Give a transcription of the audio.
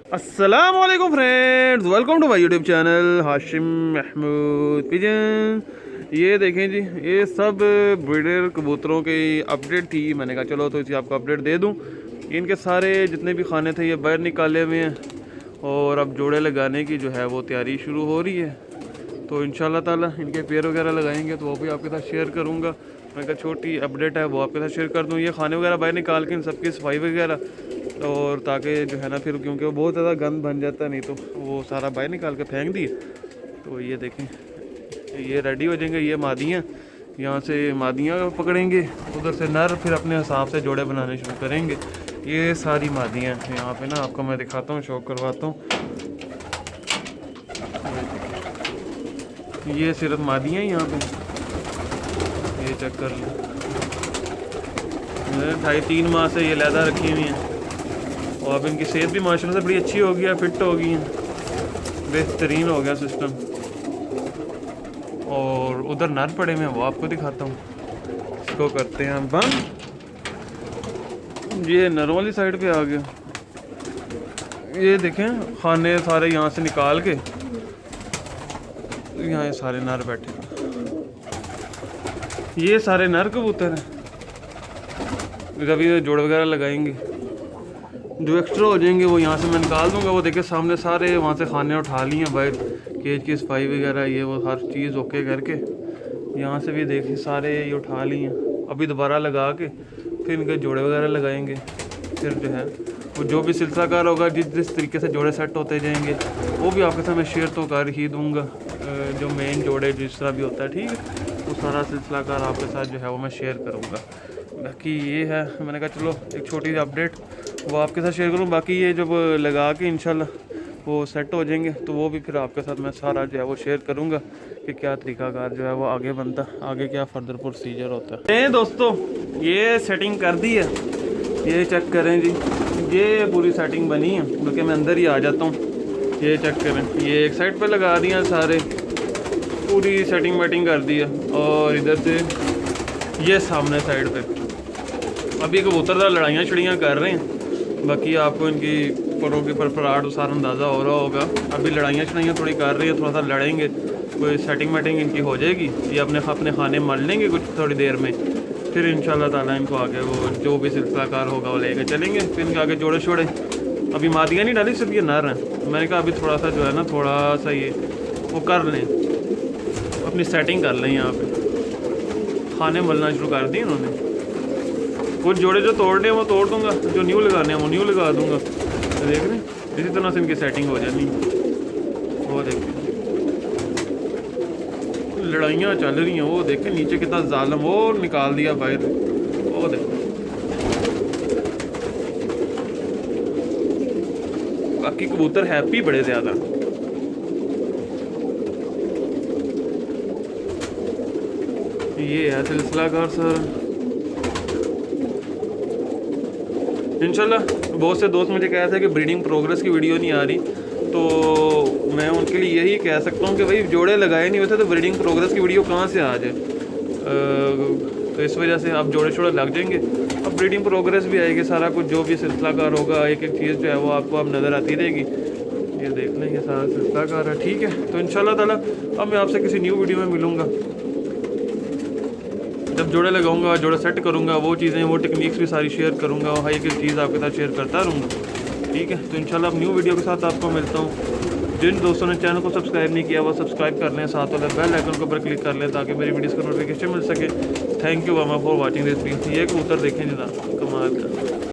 अस्सलाम वालेकुम friends, welcome to my YouTube channel Hashim Mahmood pigeon. ये देखें जी, ये सब ब्रीडर कबूतरों की अपडेट थी। मैंने कहा चलो तो इसी आपको अपडेट दे दूं। इनके सारे जितने भी खाने थे ये बाहर निकाले हुए हैं और अब जोड़े लगाने की जो है वो तैयारी शुरू हो रही है। तो इंशाल्लाह ताला इनके पेड़ वगैरह लगाएंगे तो वो भी आपके साथ शेयर करूँगा। मैं कहा छोटी अपडेट है वो आपके साथ शेयर कर दूँ। ये खाने वगैरह बाहर निकाल के इन सबकी सफाई वगैरह, और ताकि जो है ना फिर क्योंकि वो बहुत ज़्यादा गंद बन जाता है, नहीं तो वो सारा बाहर निकाल के फेंक दिए। तो ये देखें, ये रेडी हो जाएंगे। ये मादियाँ, यहाँ से मादियाँ पकड़ेंगे, उधर से नर फिर अपने हिसाब से जोड़े बनाने शुरू करेंगे। ये सारी मादियाँ यहाँ पे ना आपको मैं दिखाता हूँ, शौक करवाता हूँ। ये सिर्फ मादियाँ ही यहाँ पे, ये चेक कर लो। 2.5-3 माह से ये लैदा रखी हुई हैं और अब इनकी सेहत भी माशाल्लाह से बड़ी अच्छी हो गई है, फिट हो गई हैं, बेहतरीन हो गया सिस्टम। और उधर नर पड़े में वो आपको दिखाता हूँ। इसको करते हैं हम बंद। ये नरों वाली साइड पे आ गया। ये देखें खाने सारे यहाँ से निकाल के, यहाँ ये सारे नर बैठे, ये सारे नर कबूतर हैं। जब ये जोड़ वगैरह लगाएंगे जो एक्स्ट्रा हो जाएंगे वो यहाँ से मैं निकाल दूंगा। वो देखे सामने सारे वहाँ से खाने उठा लिए हैं, बाहर केज की सफाई वगैरह ये वो हर चीज़ ओके करके यहाँ से भी देखिए सारे ये उठा लिए हैं। अभी दोबारा लगा के फिर इनके जोड़े वगैरह लगाएंगे। फिर जो है वो जो भी सिलसिलाकार होगा, जिस तरीके से जोड़े सेट होते जाएंगे वो भी आपके साथ मैं शेयर तो कर ही दूँगा। जो मेन जोड़े जिस तरह भी होता है, ठीक है, वो सारा सिलसिलाकार आपके साथ जो है वो मैं शेयर करूँगा। बाकी ये है, मैंने कहा चलो एक छोटी सी अपडेट वो आपके साथ शेयर करूँ। बाकी ये जब लगा के इंशाल्लाह वो सेट हो जाएंगे तो वो भी फिर आपके साथ मैं सारा जो है वो शेयर करूँगा कि क्या तरीकाकार जो है वो आगे बनता, आगे क्या फर्दर प्रोसीजर होता है। दोस्तों ये सेटिंग कर दी है, ये चेक करें जी, ये पूरी सेटिंग बनी है। बल्कि मैं अंदर ही आ जाता हूँ, ये चेक करें। ये एक साइड पर लगा दिया सारे, पूरी सेटिंग वेटिंग कर दी है। और इधर से ये सामने साइड पे अभी कबूतरदार लड़ाइयाँ छड़ियाँ कर रहे हैं। बाकी आपको इनकी परों के फड़फड़ाहट सारा अंदाज़ा हो रहा होगा। अभी लड़ाइयाँ छड़ाइयाँ थोड़ी कर रही है, थोड़ा सा लड़ेंगे, कोई सेटिंग वेटिंग इनकी हो जाएगी, ये अपने खाने मल लेंगे कुछ थोड़ी देर में। फिर इंशाल्लाह ताला इनको आगे वो जो भी सिलसिलाकार होगा वो लेके चलेंगे। फिर इनके आगे जोड़े छोड़े अभी मादियाँ नहीं डाली, सिर्फ ये नर हैं। मैंने कहा अभी थोड़ा सा जो है ना थोड़ा सा ये वो कर लें, अपनी सेटिंग कर लें। यहाँ पे खाने मलना शुरू कर दिए इन्होंने। कुछ जोड़े जो तोड़ने हैं वो तोड़ दूंगा, जो न्यू लगाने हैं वो न्यू लगा दूंगा। तो देख रहे हैं इसी तरह से इनकी सेटिंग हो जानी। वो देखें लड़ाइयाँ चल रही हैं, वो देखें नीचे कितना जालिम, वो निकाल दिया बाहर। वो देखें बाकी कबूतर हैप्पी बड़े ज़्यादा। ये है सिलसिलाकार सर। इंशाल्लाह बहुत से दोस्त मुझे कहा था कि ब्रीडिंग प्रोग्रेस की वीडियो नहीं आ रही, तो मैं उनके लिए यही कह सकता हूँ कि भाई जोड़े लगाए नहीं होते तो ब्रीडिंग प्रोग्रेस की वीडियो कहाँ से आ जाए। तो इस वजह से आप जोड़े छोड़े लग जाएंगे, अब ब्रीडिंग प्रोग्रेस भी आएगी, सारा कुछ जो भी सिलसिलाकार होगा एक एक चीज़ जो है वो आपको अब नज़र आती रहेगी। ये देख लें ये सारा सिलसिलाकार है, ठीक है। तो इंशाल्लाह ताला अब मैं आपसे किसी न्यू वीडियो में मिलूँगा। जब जोड़े लगाऊंगा, जोड़े सेट करूंगा, वो चीज़ें वो टेक्निक्स भी सारी शेयर करूंगा, और हर एक चीज़ आपके साथ शेयर करता रहूँगा, ठीक है। तो इंशाल्लाह अब न्यू वीडियो के साथ आपको मिलता हूँ। जिन दोस्तों ने चैनल को सब्सक्राइब नहीं किया वो सब्सक्राइब कर लें, साथ वाले बेल आइकन के ऊपर क्लिक कर लें ताकि मेरी वीडियोज़ का नोटिफिकेशन मिल सके। थैंक यू वामा फॉर वॉचिंग दिस वीडियो। ये कबूतर देखें जनाब, कमाल का।